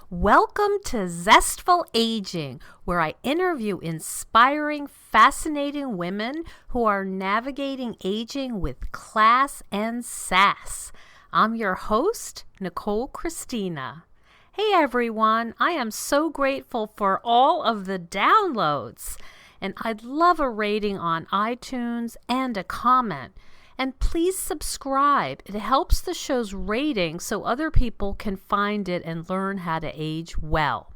Welcome to Zestful Aging, where I interview inspiring, fascinating women who are navigating aging with class and sass. I'm your host, Christina. Hey everyone, I am so grateful for all of the downloads, and I'd love a rating on iTunes and a comment. And please subscribe. It helps the show's rating so other people can find it and learn how to age well.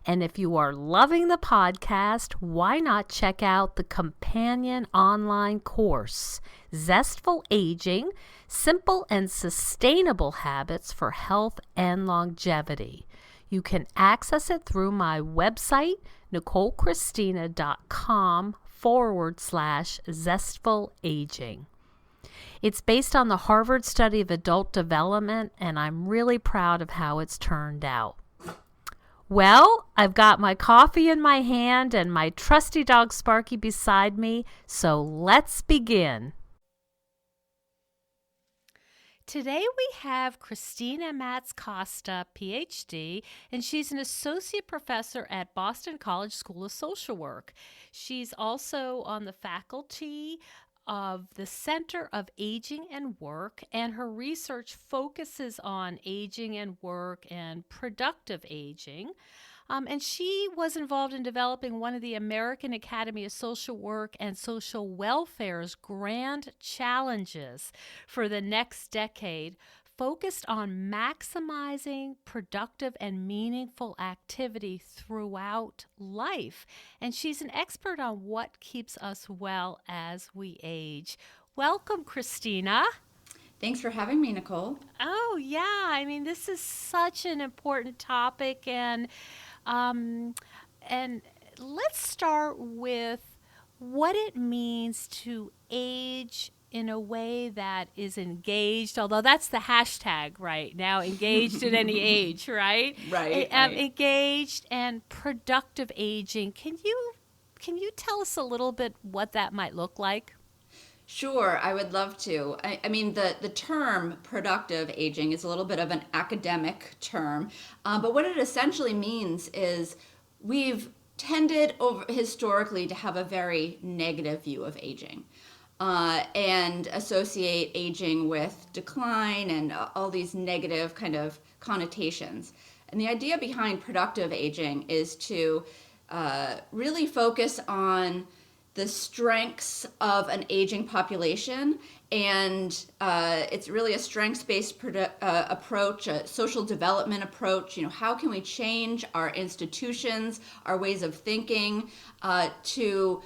And if you are loving the podcast, why not check out the companion online course, Zestful Aging, Simple and Sustainable Habits for Health and Longevity. You can access it through my website, NicoleChristina.com/Zestful Aging. It's based on the Harvard study of adult development, and I'm really proud of how it's turned out. Well, I've got my coffee in my hand and my trusty dog Sparky beside me, so let's begin. Today we have Christina Matz-Costa, PhD, and she's an associate professor at Boston College School of Social Work. She's also on the faculty of the Center of Aging and Work, and her research focuses on aging and work and productive aging. And she was involved in developing one of the American Academy of Social Work and Social Welfare's grand challenges for the next decade, focused on maximizing productive and meaningful activity throughout life. And she's an expert on what keeps us well as we age. Welcome, Christina. Thanks for having me, Nicole. Oh, yeah. I mean, this is such an important topic, and let's start with what it means to age in a way that is engaged, although that's the hashtag right now, engaged at any age, right? Right. Engaged and productive aging. Can you tell us a little bit what that might look like? Sure, I would love to. I mean, the term productive aging is a little bit of an academic term, but what it essentially means is we've tended historically to have a very negative view of aging. And associate aging with decline and all these negative kind of connotations. And the idea behind productive aging is to really focus on the strengths of an aging population, and it's really a strengths-based approach, a social development approach. How can we change our institutions, our ways of thinking to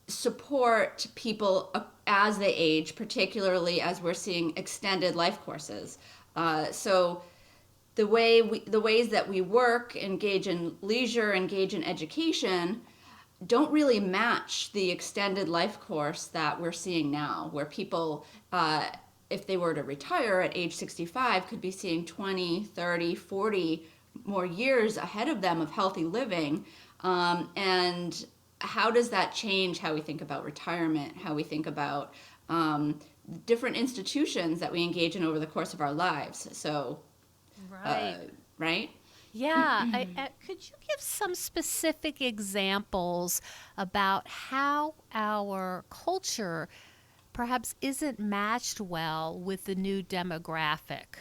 support people as they age, particularly as we're seeing extended life courses. So the ways that we work, engage in leisure, engage in education, don't really match the extended life course that we're seeing now, where people, if they were to retire at age 65, could be seeing 20, 30, 40 more years ahead of them of healthy living. And how does that change how we think about retirement, how we think about different institutions that we engage in over the course of our lives? So, right? Yeah. Could you give some specific examples about how our culture perhaps isn't matched well with the new demographic?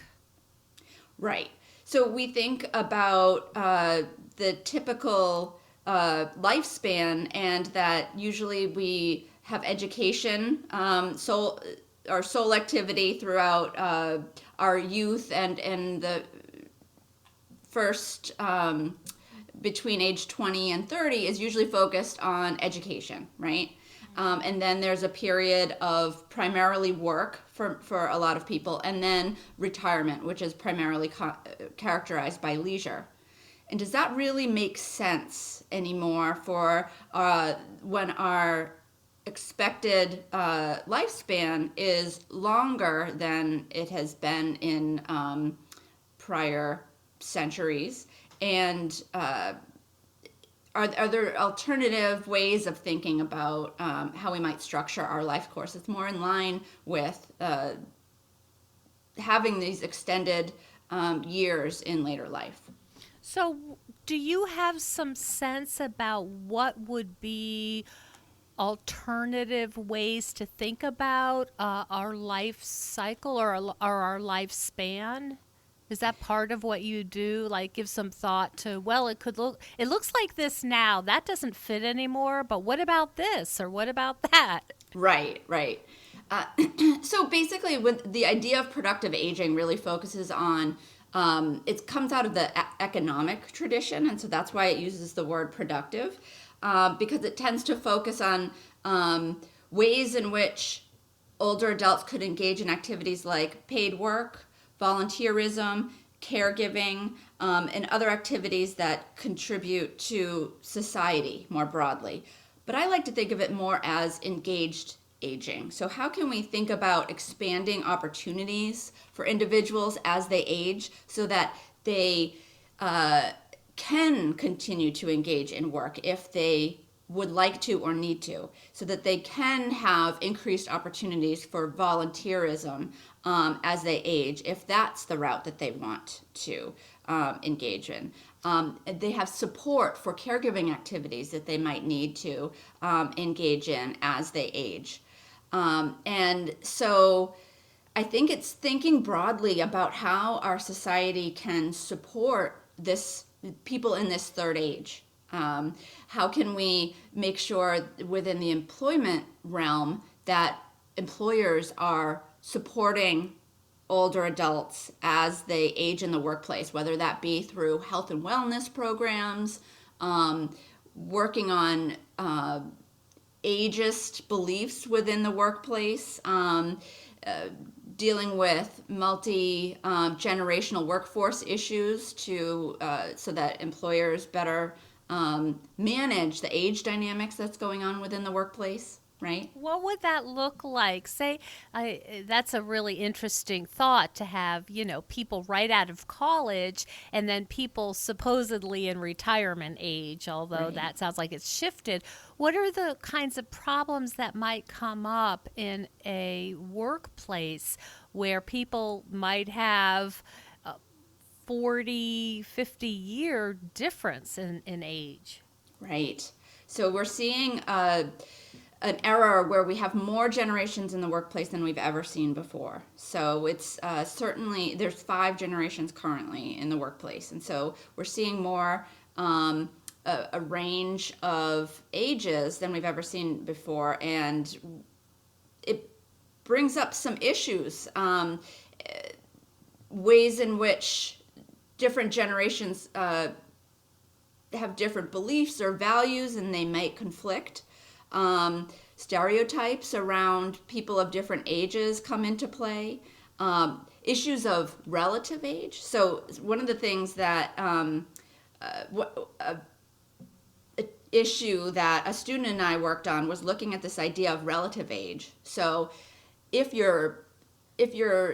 Right. So we think about the typical lifespan, and that usually we have education, our soul activity throughout our youth and the first between age 20 and 30 is usually focused on education, right? And then there's a period of primarily work for a lot of people, and then retirement, which is primarily characterized by leisure. And does that really make sense anymore for when our expected lifespan is longer than it has been in prior centuries? And are there alternative ways of thinking about how we might structure our life course? It's more in line with having these extended years in later life. So, do you have some sense about what would be alternative ways to think about our life cycle or our lifespan? Is that part of what you do? Like give some thought to, well, it looks like this now. That doesn't fit anymore, but what about this or what about that? Right, right. Uh, so basically, with the idea of productive aging really focuses on it comes out of the economic tradition, and so that's why it uses the word productive, because it tends to focus on ways in which older adults could engage in activities like paid work, volunteerism, caregiving, and other activities that contribute to society more broadly. But I like to think of it more as engaged aging. So, how can we think about expanding opportunities for individuals as they age so that they can continue to engage in work if they would like to or need to, so that they can have increased opportunities for volunteerism as they age, if that's the route that they want to engage in. They have support for caregiving activities that they might need to engage in as they age. And so I think it's thinking broadly about how our society can support this people in this third age. How can we make sure within the employment realm that employers are supporting older adults as they age in the workplace, whether that be through health and wellness programs, working on ageist beliefs within the workplace, dealing with multi-generational workforce issues to so that employers better manage the age dynamics that's going on within the workplace, right? What would that look like? Say, that's a really interesting thought to have, people right out of college and then people supposedly in retirement age, although Right. that sounds like it's shifted. What are the kinds of problems that might come up in a workplace where people might have 40, 50-year difference in age? Right. So we're seeing an era where we have more generations in the workplace than we've ever seen before. So it's certainly, there's 5 generations currently in the workplace. And so we're seeing more, a range of ages than we've ever seen before. And it brings up some issues, ways in which different generations have different beliefs or values and they might conflict. Stereotypes around people of different ages come into play. Issues of relative age. So one of the things that issue that a student and I worked on was looking at this idea of relative age. So if your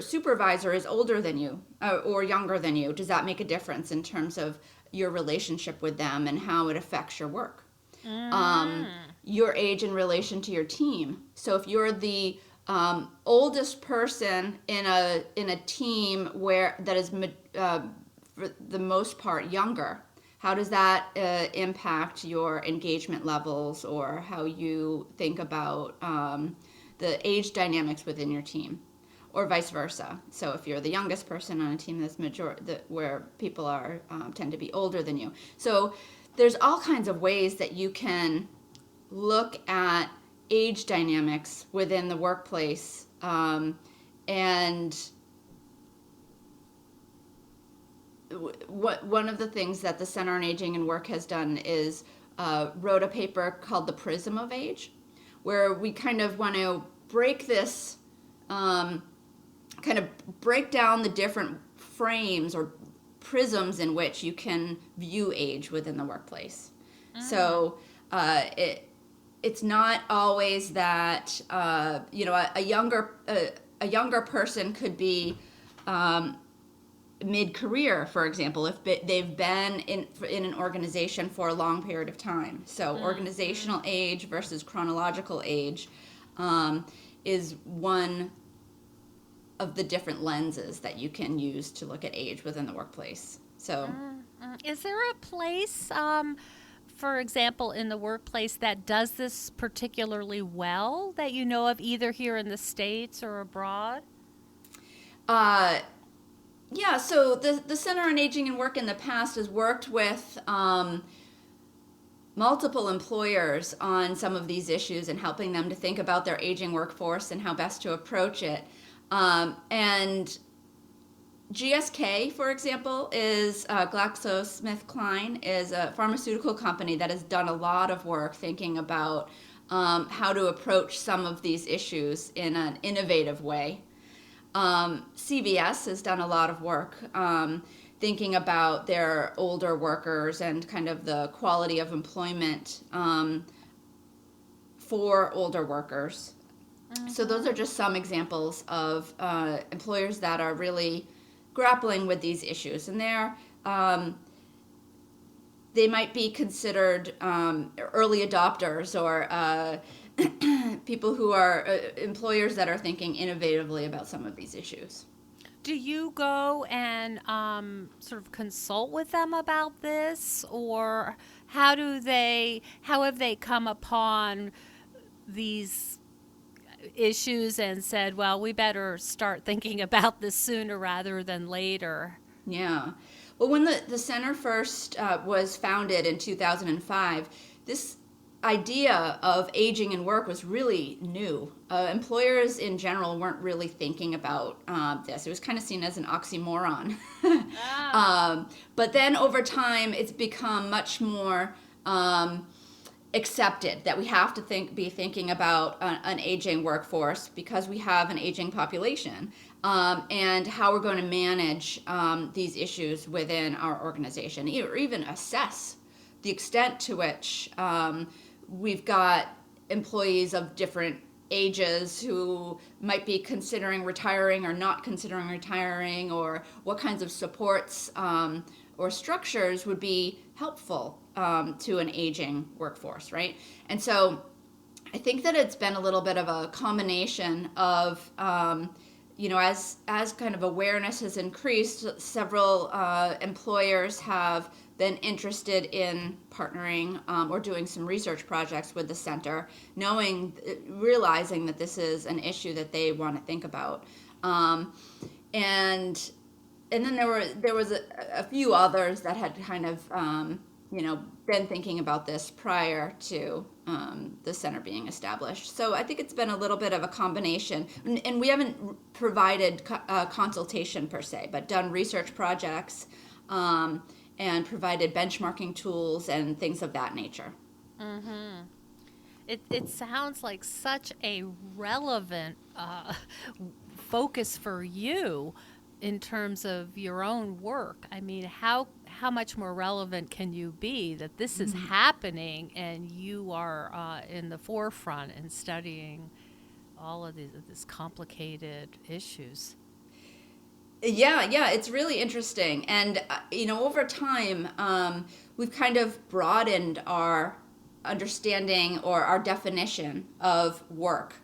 supervisor is older than you or younger than you, does that make a difference in terms of your relationship with them and how it affects your work? Your age in relation to your team. So if you're the oldest person in a team that is for the most part younger, how does that impact your engagement levels or how you think about the age dynamics within your team? Or vice versa. So if you're the youngest person on a team that's where people are tend to be older than you. So there's all kinds of ways that you can look at age dynamics within the workplace, and one of the things that the Center on Aging and Work has done is wrote a paper called The Prism of Age, where we kind of want to break this, kind of break down the different frames or prisms in which you can view age within the workplace. So it's not always that a younger person could be mid-career, for example, if they've been in an organization for a long period of time. So organizational age versus chronological age is one of the different lenses that you can use to look at age within the workplace. So, Is there a place, for example, in the workplace that does this particularly well that you know of, either here in the States or abroad? uh, yeah, so the Center on Aging and Work in the past has worked with multiple employers on some of these issues and helping them to think about their aging workforce and how best to approach it. And GSK, for example, is GlaxoSmithKline is a pharmaceutical company that has done a lot of work thinking about how to approach some of these issues in an innovative way. CVS has done a lot of work thinking about their older workers and kind of the quality of employment for older workers. So those are just some examples of employers that are really grappling with these issues, and they might be considered early adopters or people who are employers that are thinking innovatively about some of these issues. Do you go and sort of consult with them about this, or how have they come upon these issues and said, well, we better start thinking about this sooner rather than later? Yeah. Well, when the center first was founded in 2005, this idea of aging in work was really new. Employers in general weren't really thinking about this. It was kind of seen as an oxymoron. But then over time, it's become much more accepted that we have to be thinking about an aging workforce because we have an aging population, and how we're going to manage these issues within our organization, or even assess the extent to which we've got employees of different ages who might be considering retiring or not considering retiring, or what kinds of supports or structures would be helpful to an aging workforce, right? And so I think that it's been a little bit of a combination of, as kind of awareness has increased, several employers have been interested in partnering or doing some research projects with the center, realizing that this is an issue that they want to think about. And then there was a few others that had kind of been thinking about this prior to the center being established. So I think it's been a little bit of a combination, and we haven't provided consultation per se, but done research projects and provided benchmarking tools and things of that nature. Mm-hmm. It sounds like such a relevant focus for you in terms of your own work. I mean, how much more relevant can you be that this is happening and you are in the forefront and studying all of these complicated issues? Yeah, it's really interesting. And, over time, we've kind of broadened our understanding or our definition of work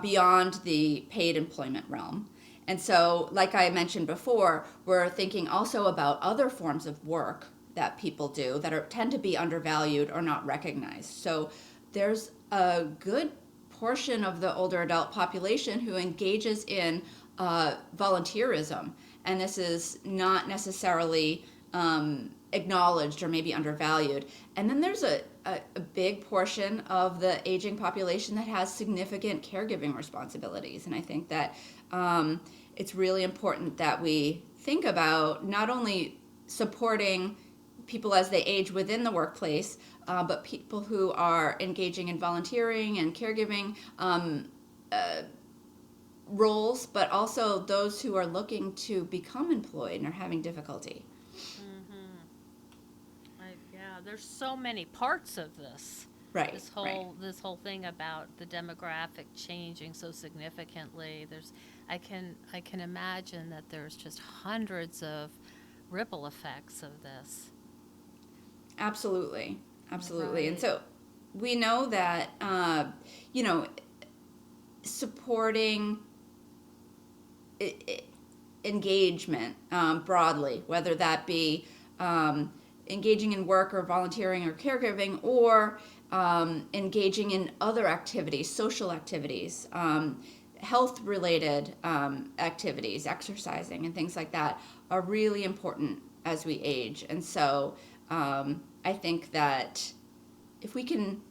beyond the paid employment realm. And so, like I mentioned before, we're thinking also about other forms of work that people do that tend to be undervalued or not recognized. So there's a good portion of the older adult population who engages in volunteerism, and this is not necessarily acknowledged or maybe undervalued. And then there's a big portion of the aging population that has significant caregiving responsibilities, and I think that it's really important that we think about not only supporting people as they age within the workplace, but people who are engaging in volunteering and caregiving roles, but also those who are looking to become employed and are having difficulty. Yeah, there's so many parts of this. Right. This whole thing about the demographic changing so significantly. I can imagine that there's just hundreds of ripple effects of this. Absolutely. Right. And so we know that supporting engagement broadly, whether that be engaging in work or volunteering or caregiving, or engaging in other activities, social activities, health-related activities, exercising and things like that are really important as we age. And so I think that if we can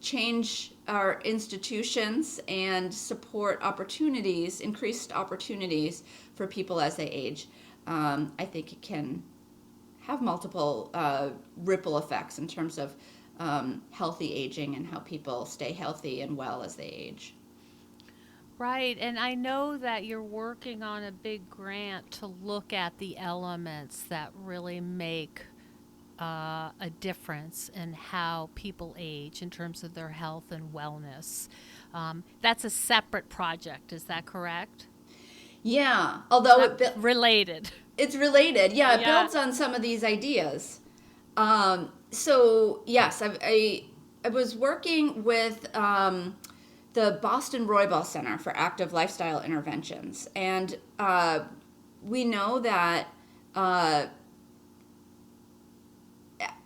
change our institutions and support opportunities, increased opportunities for people as they age, I think it can have multiple ripple effects in terms of healthy aging and how people stay healthy and well as they age. Right, and I know that you're working on a big grant to look at the elements that really make a difference in how people age in terms of their health and wellness. That's a separate project, is that correct? Yeah, although Related. it's related. Yeah, it Yeah. builds on some of these ideas. So yes, I was working with the Boston Roybal Center for Active Lifestyle Interventions, and we know that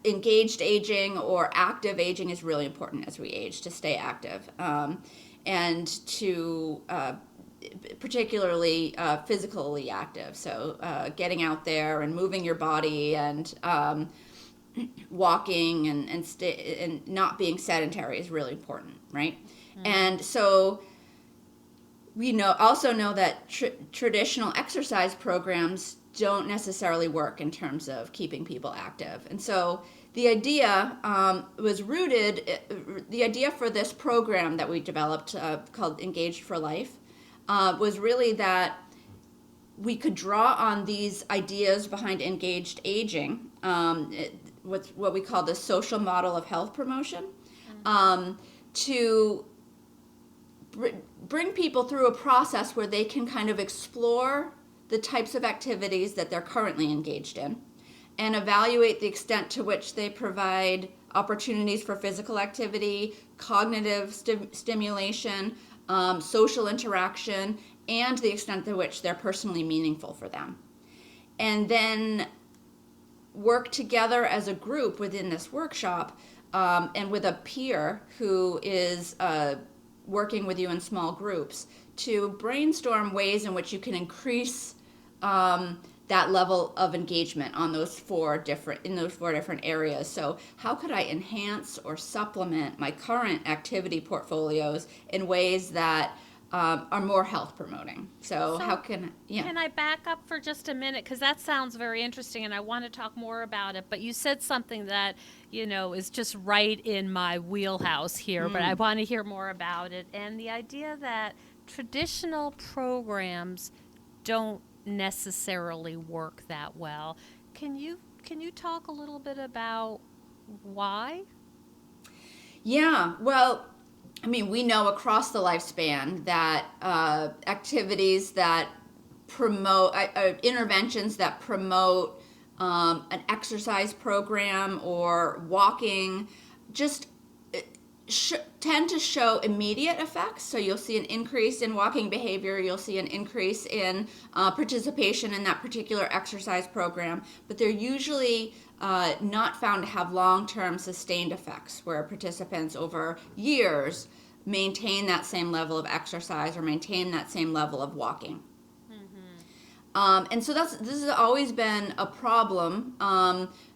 engaged aging or active aging is really important as we age, to stay active, and to particularly physically active. So getting out there and moving your body and walking and not being sedentary is really important, right? And so we also know that traditional exercise programs don't necessarily work in terms of keeping people active. And so the idea was rooted, the idea for this program that we developed called Engaged for Life was really that we could draw on these ideas behind engaged aging, what we call the social model of health promotion, to bring people through a process where they can kind of explore the types of activities that they're currently engaged in and evaluate the extent to which they provide opportunities for physical activity, cognitive stimulation, social interaction, and the extent to which they're personally meaningful for them. And then work together as a group within this workshop and with a peer who is working with you in small groups to brainstorm ways in which you can increase that level of engagement on those four different areas. So how could I enhance or supplement my current activity portfolios in ways that are more health promoting? So how can Can I back up for just a minute? Because that sounds very interesting and I want to talk more about it. But you said something that, is just right in my wheelhouse here, but I want to hear more about it. And the idea that traditional programs don't necessarily work that well. Can you talk a little bit about why? Yeah, well, I mean, we know across the lifespan that activities that promote, interventions that promote an exercise program or walking just tend to show immediate effects. So you'll see an increase in walking behavior, you'll see an increase in participation in that particular exercise program, but they're usually not found to have long-term sustained effects where participants over years maintain that same level of exercise or maintain that same level of walking. And so this has always been a problem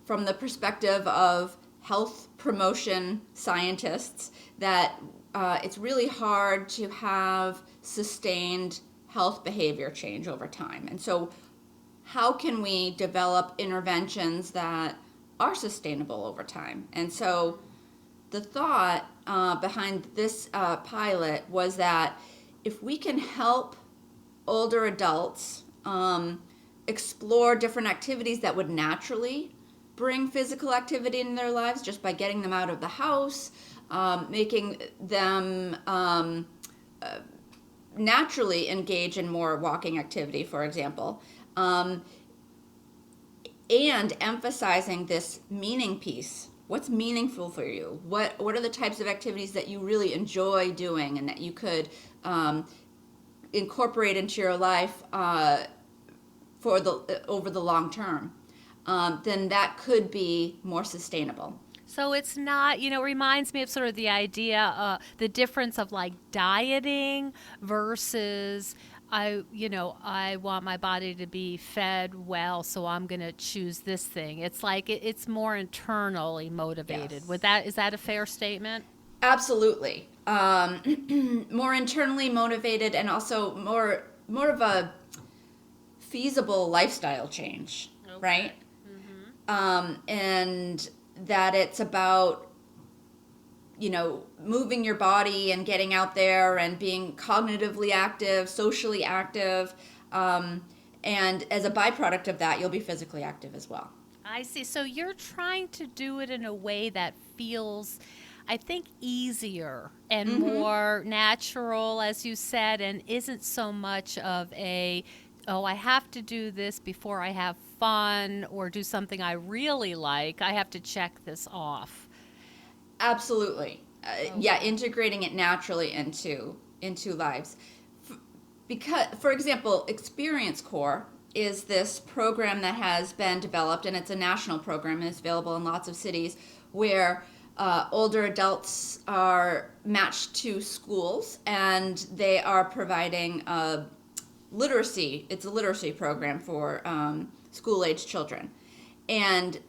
from the perspective of health promotion scientists, that it's really hard to have sustained health behavior change over time. And so how can we develop interventions that are sustainable over time? And so the thought behind this pilot was that if we can help older adults explore different activities that would naturally bring physical activity in their lives just by getting them out of the house, making them naturally engage in more walking activity, for example, and emphasizing this meaning piece. What's meaningful for you? What are the types of activities that you really enjoy doing and that you could incorporate into your life over the long term, then that could be more sustainable. So it's not, it reminds me of sort of the idea, the difference of like dieting versus I want my body to be fed well, so I'm going to choose this thing. It's like it's more internally motivated. Yes. Is that a fair statement? Absolutely. More internally motivated, and also more of a feasible lifestyle change, Okay. right? And that it's about moving your body and getting out there and being cognitively active, socially active, and as a byproduct of that, you'll be physically active as well. I see. So you're trying to do it in a way that feels, I think, easier and more natural, as you said, and isn't so much of I have to do this before I have fun or do something I really like. I have to check this off. Absolutely. Yeah, integrating it naturally into lives. Because, for example, Experience Core is this program that has been developed, and it's a national program, and it's available in lots of cities, where older adults are matched to schools, and they are providing literacy. It's a literacy program for school-age children. And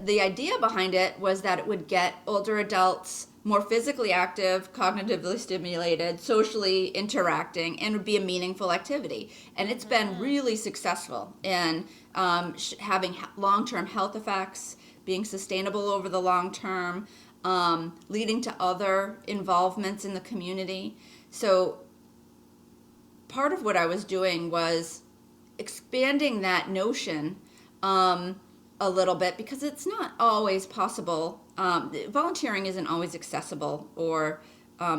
the idea behind it was that it would get older adults more physically active, cognitively stimulated, socially interacting, and would be a meaningful activity. And it's been really successful in having long-term health effects, being sustainable over the long term, leading to other involvements in the community. So part of what I was doing was expanding that notion a little bit, because it's not always possible. Volunteering isn't always accessible or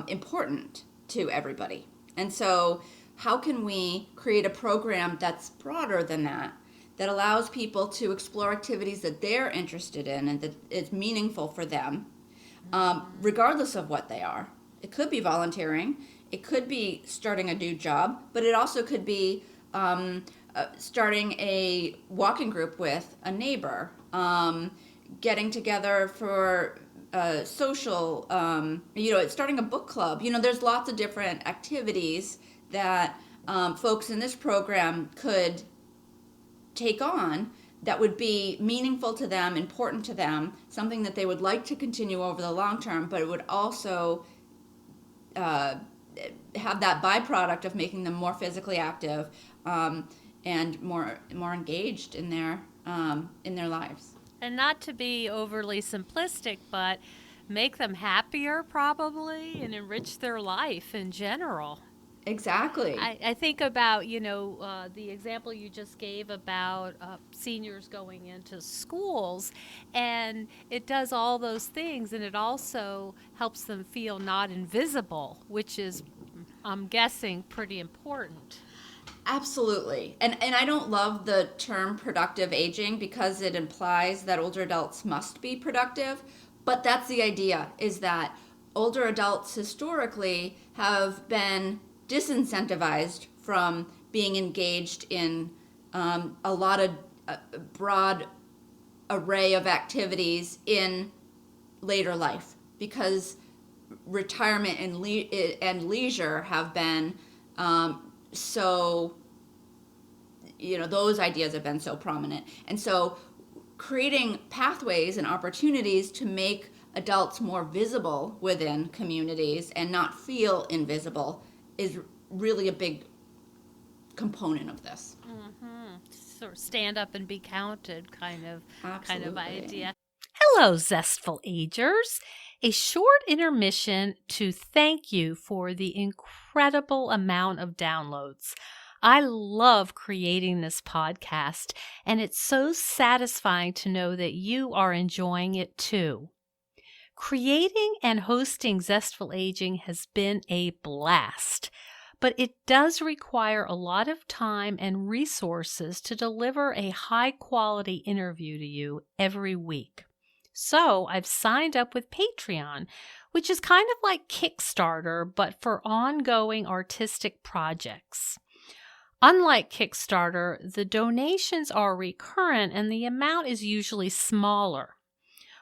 important to everybody. And so how can we create a program that's broader than that allows people to explore activities that they're interested in and that is meaningful for them, regardless of what they are. It could be volunteering. It could be starting a new job, but it also could be starting a walking group with a neighbor, getting together for social, starting a book club. There's lots of different activities that folks in this program could take on that would be meaningful to them, important to them, something that they would like to continue over the long term, but it would also have that byproduct of making them more physically active, and more engaged in their lives. And not to be overly simplistic, but make them happier probably and enrich their life in general. Exactly. I think about, the example you just gave about seniors going into schools, and it does all those things, and it also helps them feel not invisible, which is, I'm guessing, pretty important. Absolutely. And I don't love the term productive aging because it implies that older adults must be productive, but that's the idea, is that older adults historically have been disincentivized from being engaged in a lot of broad array of activities in later life, because retirement and leisure have been so, those ideas have been so prominent. And so creating pathways and opportunities to make adults more visible within communities and not feel invisible is really a big component of this. Sort of stand up and be counted kind of Absolutely. idea. Hello, Zestful Agers. A short intermission to thank you for the incredible amount of downloads. I love creating this podcast, and it's so satisfying to know that you are enjoying it too. Creating and hosting Zestful Aging has been a blast, but it does require a lot of time and resources to deliver a high-quality interview to you every week. So I've signed up with Patreon, which is kind of like Kickstarter, but for ongoing artistic projects. Unlike Kickstarter, the donations are recurrent and the amount is usually smaller.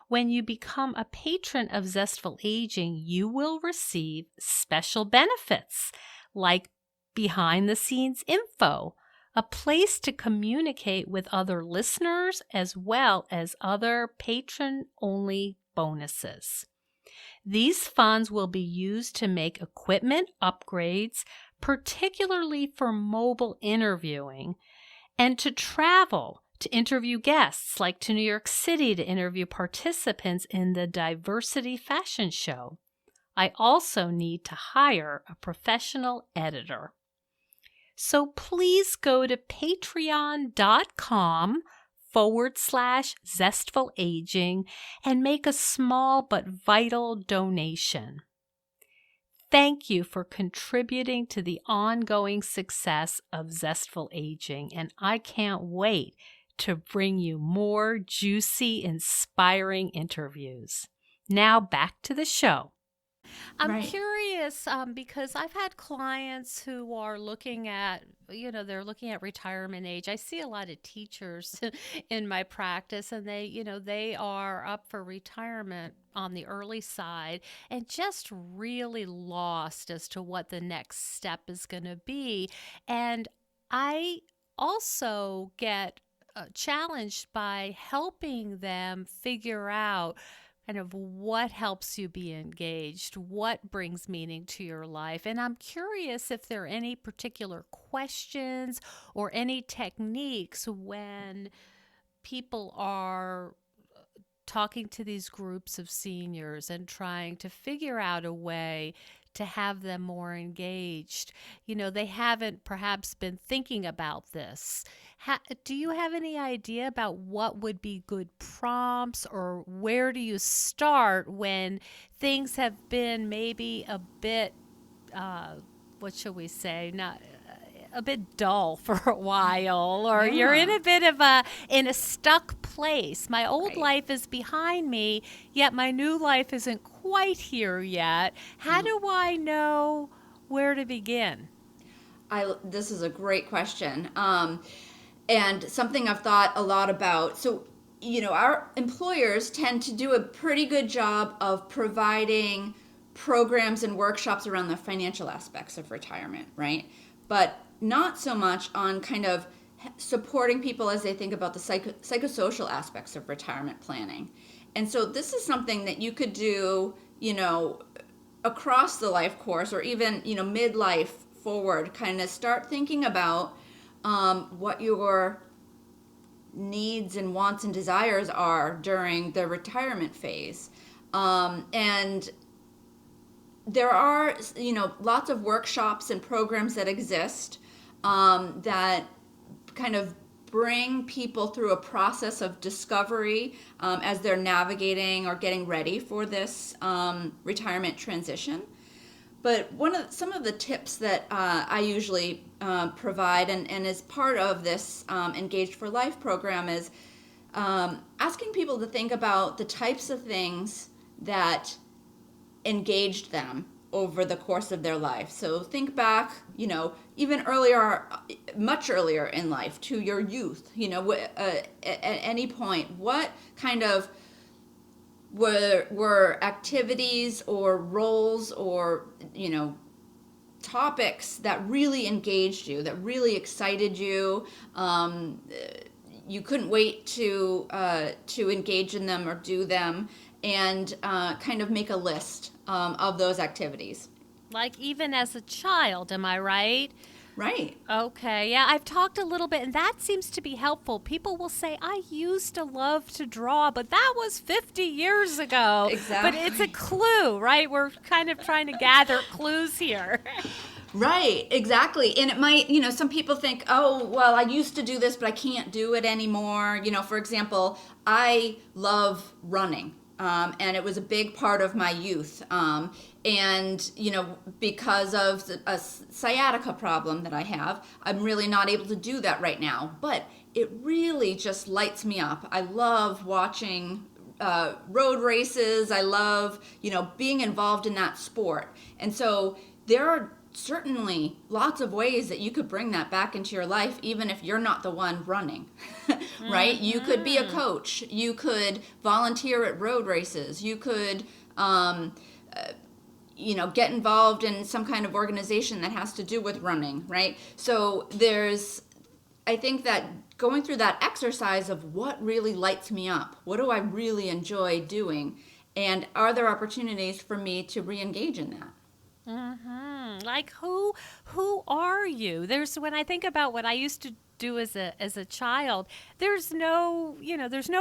When you become a patron of Zestful Aging, you will receive special benefits like behind-the-scenes info, a place to communicate with other listeners, as well as other patron-only bonuses. These funds will be used to make equipment upgrades, particularly for mobile interviewing, and to travel to interview guests, like to New York City to interview participants in the Diversity Fashion Show. I also need to hire a professional editor. So please go to patreon.com/Zestful Aging and make a small but vital donation. Thank you for contributing to the ongoing success of Zestful Aging, and I can't wait to bring you more juicy, inspiring interviews. Now back to the show. I'm curious because I've had clients who are looking at, they're looking at retirement age. I see a lot of teachers in my practice, and they are up for retirement on the early side and just really lost as to what the next step is going to be. And I also get challenged by helping them figure out kind of what helps you be engaged, what brings meaning to your life. And I'm curious if there are any particular questions or any techniques when people are talking to these groups of seniors and trying to figure out a way to have them more engaged. They haven't perhaps been thinking about this. Do you have any idea about what would be good prompts, or where do you start when things have been maybe a bit, what shall we say, not a bit dull for a while, or you're in a bit of a stuck place. My old life is behind me, yet my new life isn't quite here yet. How do I know where to begin? This is a great question, and something I've thought a lot about. So, our employers tend to do a pretty good job of providing programs and workshops around the financial aspects of retirement, right? But not so much on kind of supporting people as they think about the psychosocial aspects of retirement planning. And so this is something that you could do, across the life course, or even, midlife forward, kind of start thinking about what your needs and wants and desires are during the retirement phase. And there are, lots of workshops and programs that exist that kind of bring people through a process of discovery as they're navigating or getting ready for this retirement transition. But some of the tips that I usually provide and as part of this Engaged for Life program is asking people to think about the types of things that engaged them over the course of their life. So think back, even earlier, much earlier in life, to your youth, at any point, what kind of were activities or roles or, topics that really engaged you, that really excited you. You couldn't wait to engage in them or do them, and kind of make a list of those activities. Like even as a child, am I right? Right. Okay. Yeah, I've talked a little bit, and that seems to be helpful. People will say, I used to love to draw, but that was 50 years ago. Exactly. But it's a clue, right? We're kind of trying to gather clues here. Right, exactly. And it might, some people think, oh, well, I used to do this, but I can't do it anymore. For example, I love running. And it was a big part of my youth. And, because of a sciatica problem that I have, I'm really not able to do that right now. But it really just lights me up. I love watching road races. I love, being involved in that sport. And so there are certainly lots of ways that you could bring that back into your life, even if you're not the one running, right? You could be a coach. You could volunteer at road races. You could, get involved in some kind of organization that has to do with running, right? So I think that going through that exercise of what really lights me up, what do I really enjoy doing, and are there opportunities for me to re-engage in that? Like who are you? When I think about what I used to do as a child, there's no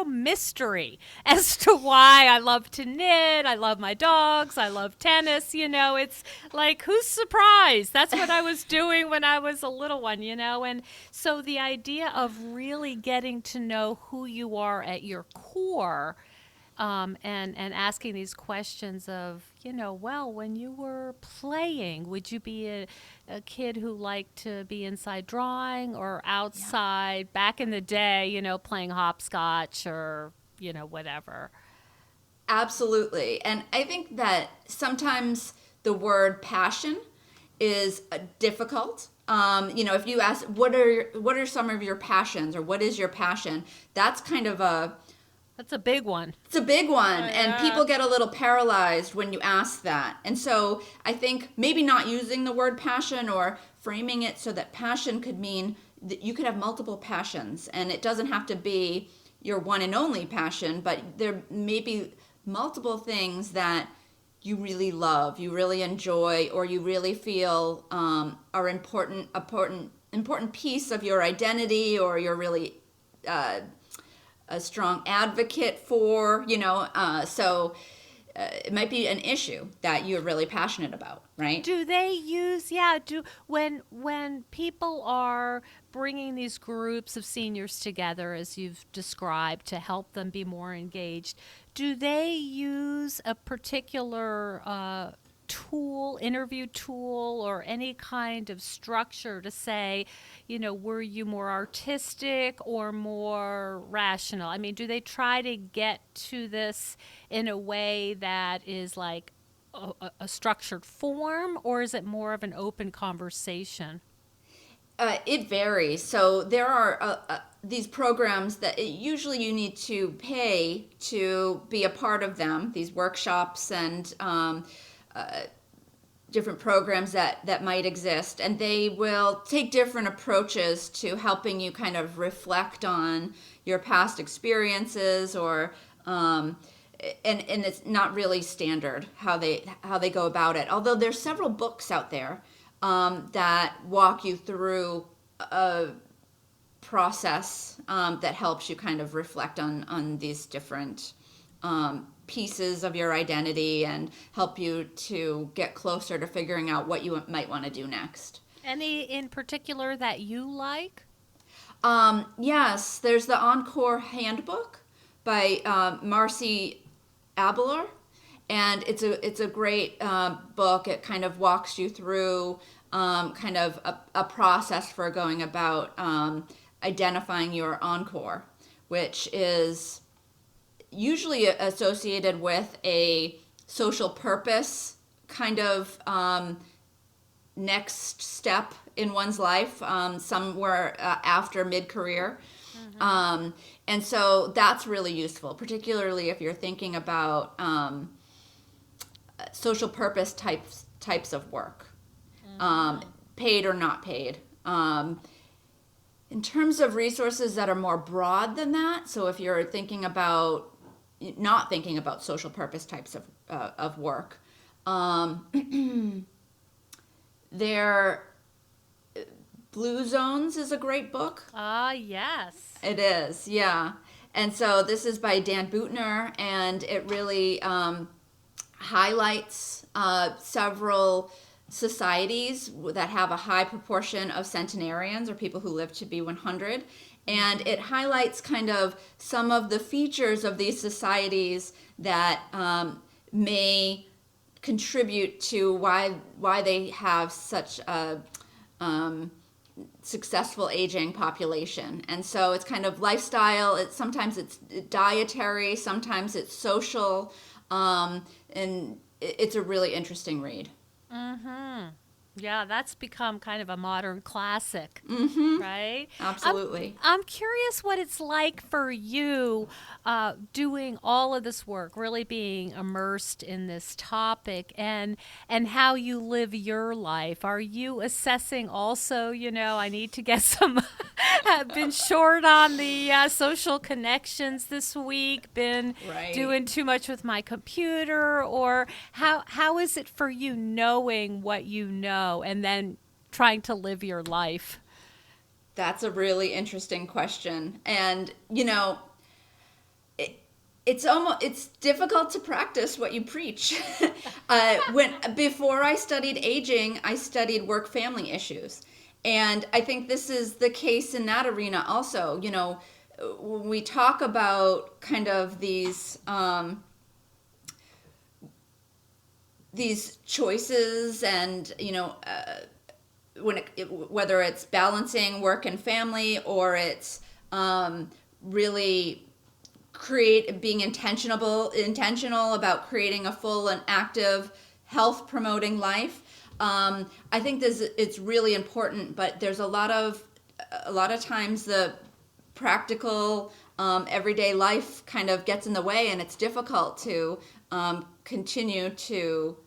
mystery as to why I love to knit, I love my dogs, I love tennis, it's like, who's surprised? That's what I was doing when I was a little one, and so the idea of really getting to know who you are at your core, and asking these questions of, well, when you were playing, would you be a kid who liked to be inside drawing or outside back in the day, playing hopscotch or, whatever? Absolutely. And I think that sometimes the word passion is difficult. If you ask, what are some of your passions, or what is your passion? That's kind of That's a big one. It's a big one, Oh, and yeah. people get a little paralyzed when you ask that. And so I think maybe not using the word passion, or framing it so that passion could mean that you could have multiple passions, and it doesn't have to be your one and only passion, but there may be multiple things that you really love, you really enjoy, or you really feel are important piece of your identity, or you're really a strong advocate for, so it might be an issue that you're really passionate about, right? Do they use, when people are bringing these groups of seniors together, as you've described, to help them be more engaged, do they use a particular interview tool, or any kind of structure to say, were you more artistic or more rational? I mean, do they try to get to this in a way that is like a structured form, or is it more of an open conversation? It varies. So there are these programs that usually you need to pay to be a part of them, these workshops and different programs that might exist, and they will take different approaches to helping you kind of reflect on your past experiences, or and it's not really standard how they go about it. Although there's several books out there that walk you through a process that helps you kind of reflect on these different pieces of your identity, and help you to get closer to figuring out what you might want to do next. Any in particular that you like? Yes, there's the Encore Handbook by Marcy Abelard, and it's a great book. It kind of walks you through kind of a process for going about identifying your encore, which is usually associated with a social purpose kind of next step in one's life, somewhere after mid-career. And so that's really useful, particularly if you're thinking about social purpose types of work, paid or not paid. In terms of resources that are more broad than that, so if you're not thinking about social purpose types of work, there, Blue Zones is a great book. Ah, yes. It is, yeah. And so this is by Dan Buettner, and it really highlights several societies that have a high proportion of centenarians, or people who live to be 100. And it highlights kind of some of the features of these societies that may contribute to why they have such a successful aging population. And so it's kind of lifestyle. Sometimes it's dietary, sometimes it's social, and it's a really interesting read. Mm-hmm. Yeah, that's become kind of a modern classic, right? Absolutely. I'm curious what it's like for you doing all of this work, really being immersed in this topic, and how you live your life. Are you assessing also, I need to get some, I've been short on the social connections this week, been Right. doing too much with my computer, or how is it for you knowing what you know and then trying to live your life? That's a really interesting question. And, it's difficult to practice what you preach. Before I studied aging, I studied work family issues. And I think this is the case in that arena also. When we talk about kind of these choices, and whether it's balancing work and family, or it's really being intentional about creating a full and active health promoting life. I think it's really important, but there's a lot of times the practical everyday life kind of gets in the way, and it's difficult to continue to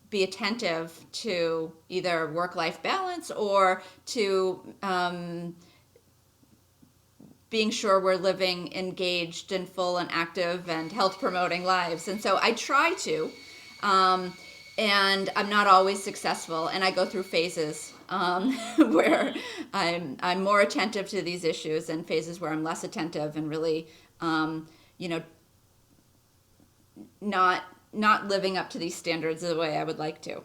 be attentive to either work-life balance, or to being sure we're living engaged and full and active and health promoting lives. And so I try to, and I'm not always successful, and I go through phases where I'm more attentive to these issues, and phases where I'm less attentive and really not living up to these standards the way I would like to.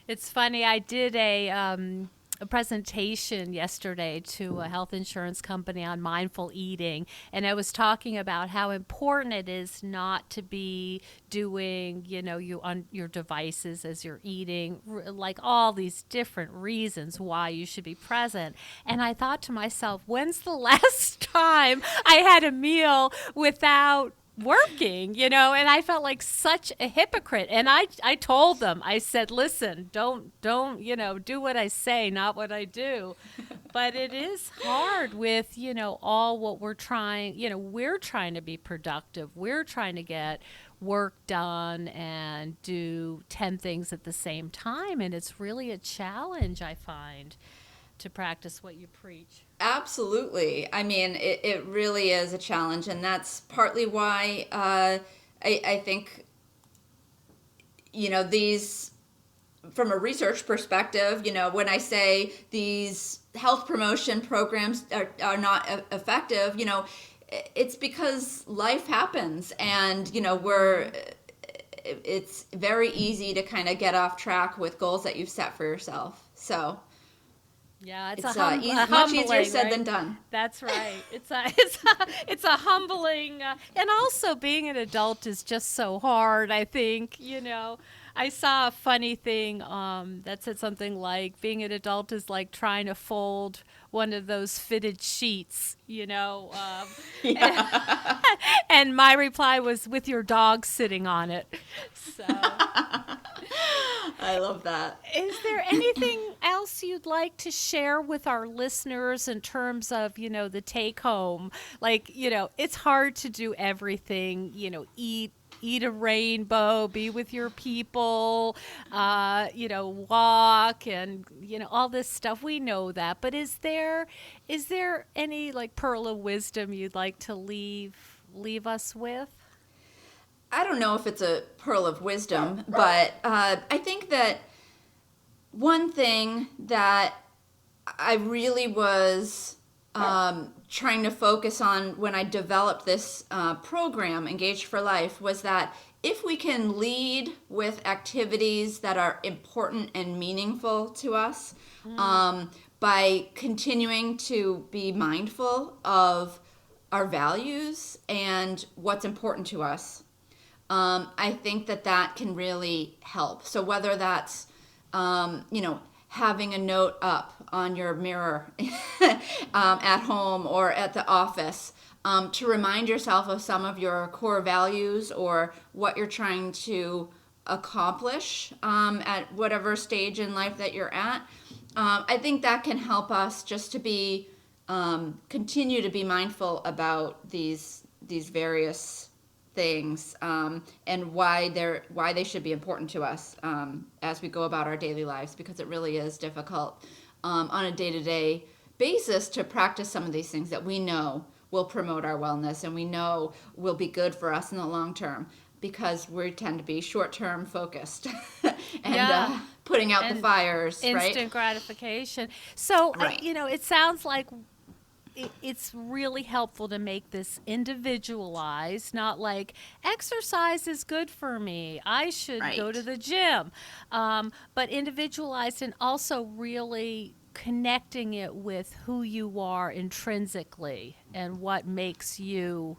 It's funny. I did a presentation yesterday to a health insurance company on mindful eating, and I was talking about how important it is not to be doing, you on your devices as you're eating, like all these different reasons why you should be present. And I thought to myself, when's the last time I had a meal without working, and I felt like such a hypocrite. And I told them, I said, listen, don't, do what I say, not what I do. But it is hard with, all what we're trying, we're trying to be productive. We're trying to get work done and do 10 things at the same time. And it's really a challenge, I find, to practice what you preach. Absolutely. I mean, it really is a challenge, and that's partly why I think, these, from a research perspective, when I say these health promotion programs are not effective, it's because life happens, and, it's very easy to kind of get off track with goals that you've set for yourself. So yeah, it's much easier said than done. That's right. It's a humbling, and also being an adult is just so hard. I think I saw a funny thing that said something like being an adult is like trying to fold one of those fitted sheets, Yeah. and my reply was, with your dog sitting on it. So. I love that. Is there anything else you'd like to share with our listeners in terms of, the take home? Like, it's hard to do everything, eat a rainbow, be with your people, walk, and, all this stuff. We know that. But is there any like pearl of wisdom you'd like to leave us with? I don't know if it's a pearl of wisdom, but I think that one thing that I really was trying to focus on when I developed this program, Engaged for Life, was that if we can lead with activities that are important and meaningful to us, by continuing to be mindful of our values and what's important to us, I think that can really help. So whether that's, having a note up on your mirror at home or at the office, to remind yourself of some of your core values or what you're trying to accomplish at whatever stage in life that you're at. I think that can help us just to be continue to be mindful about these various things, and why they should be important to us as we go about our daily lives, because it really is difficult on a day-to-day basis to practice some of these things that we know will promote our wellness and we know will be good for us in the long term, because we tend to be short-term focused and putting out the fires, instant gratification. So, Right. It sounds like it's really helpful to make this individualized, not like exercise is good for me, I should go Right. to the gym, but individualized, and also really connecting it with who you are intrinsically and what makes you,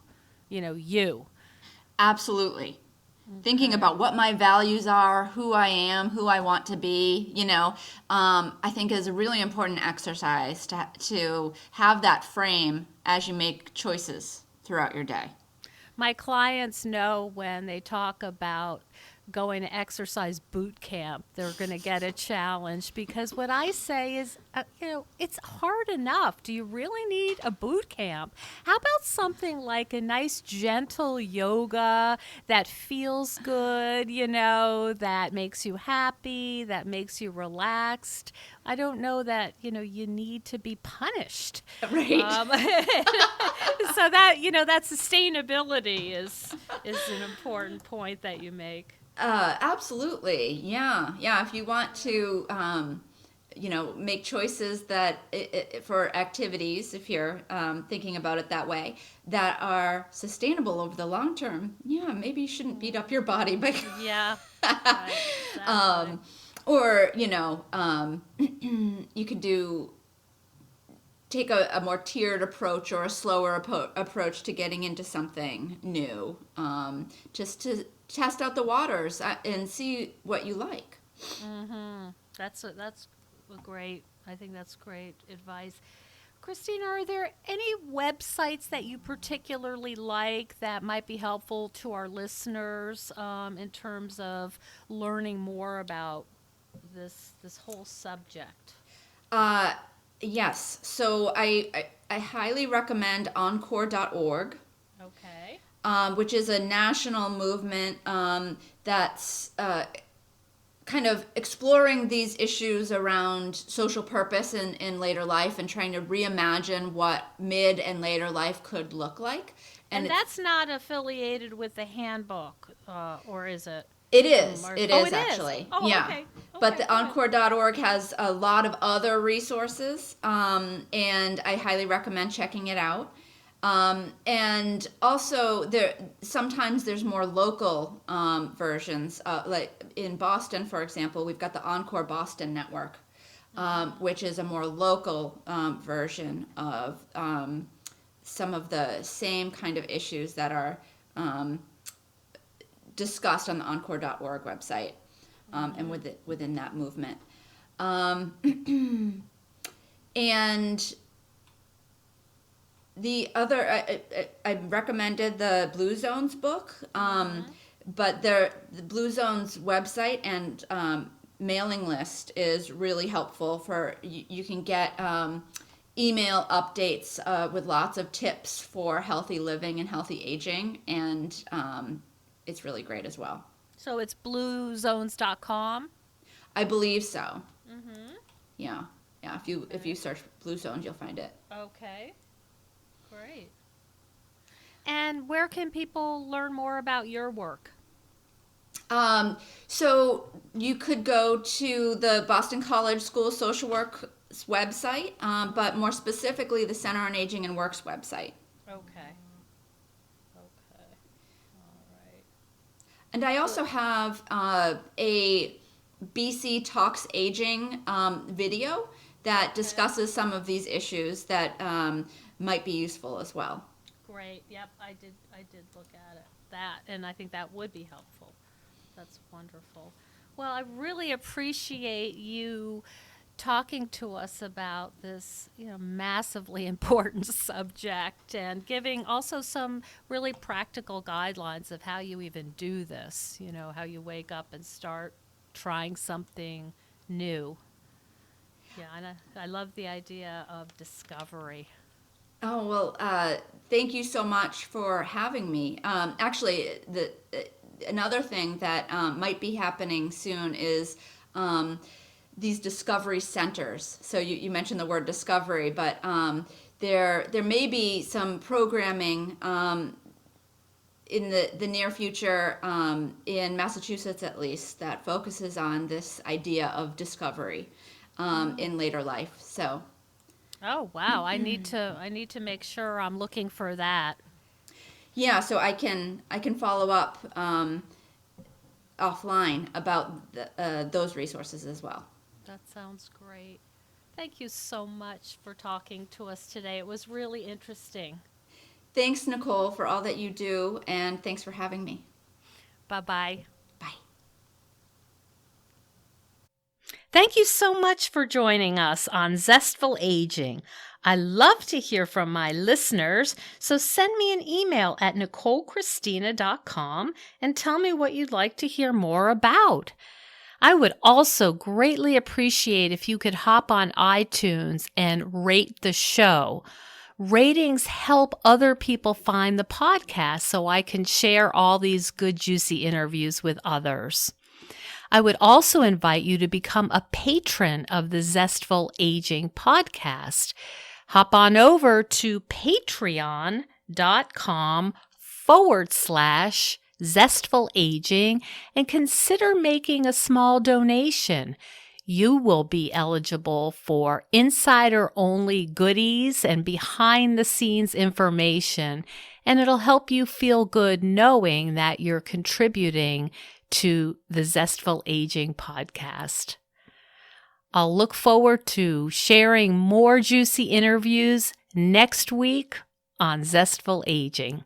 you. Absolutely. Thinking about what my values are, who I am, who I want to be, I think is a really important exercise to have that frame as you make choices throughout your day. My clients know when they talk about going to exercise boot camp, they're going to get a challenge, because what I say is, it's hard enough. Do you really need a boot camp? How about something like a nice, gentle yoga that feels good, that makes you happy, that makes you relaxed? I don't know that, you need to be punished. Right. So that, that sustainability is an important point that you make. Absolutely. Yeah. Yeah. If you want to, make choices that for activities, if you're thinking about it that way, that are sustainable over the long term, maybe you shouldn't beat up your body. But Yeah. Right, exactly. or, you could take a more tiered approach or a slower approach to getting into something new, just to test out the waters and see what you like. Mm-hmm. That's a great. I think that's great advice. Christina, are there any websites that you particularly like that might be helpful to our listeners in terms of learning more about this whole subject? Yes. So I highly recommend encore.org, Okay. which is a national movement that's kind of exploring these issues around social purpose in later life and trying to reimagine what mid and later life could look like. And that's not affiliated with the handbook, or is it? It is. It Oh, is it is. actually. Oh, Yeah. okay. But Okay, the good. encore.org has a lot of other resources, and I highly recommend checking it out. And also, sometimes there's more local versions. Like in Boston, for example, we've got the Encore Boston Network, which is a more local version of some of the same kind of issues that are discussed on the encore.org website, and within that movement. And the other, I recommended the Blue Zones book, but the Blue Zones website and mailing list is really helpful for you can get email updates with lots of tips for healthy living and healthy aging, and it's really great as well. So it's bluezones.com? I believe so. Yeah. If you search Blue Zones, you'll find it. Okay. Great. And where can people learn more about your work? So you could go to the Boston College School of Social Work's website, but more specifically the Center on Aging and Work's website. Okay. Okay. All right. And I also have a BC Talks Aging video that discusses some of these issues that might be useful as well. Great. Yep, I did look at it. That, and I think that would be helpful. That's wonderful. Well, I really appreciate you talking to us about this, massively important subject, and giving also some really practical guidelines of how you even do this, how you wake up and start trying something new. Yeah, and I love the idea of discovery. Oh, well, thank you so much for having me. Actually, another thing that might be happening soon is these discovery centers. So you mentioned the word discovery, but there may be some programming in the near future, in Massachusetts at least, that focuses on this idea of discovery in later life. So. Oh, wow. I need to make sure I'm looking for that. Yeah, so I can follow up offline about those resources as well. That sounds great. Thank you so much for talking to us today. It was really interesting. Thanks, Nicole, for all that you do, and thanks for having me. Bye-bye. Bye. Thank you so much for joining us on Zestful Aging. I love to hear from my listeners, so send me an email at NicoleChristina.com and tell me what you'd like to hear more about. I would also greatly appreciate if you could hop on iTunes and rate the show. Ratings help other people find the podcast so I can share all these good, juicy interviews with others. I would also invite you to become a patron of the Zestful Aging podcast. Hop on over to patreon.com/Zestful Aging and consider making a small donation. You will be eligible for insider-only goodies and behind-the-scenes information, and it'll help you feel good knowing that you're contributing to the Zestful Aging podcast. I'll look forward to sharing more juicy interviews next week on Zestful Aging.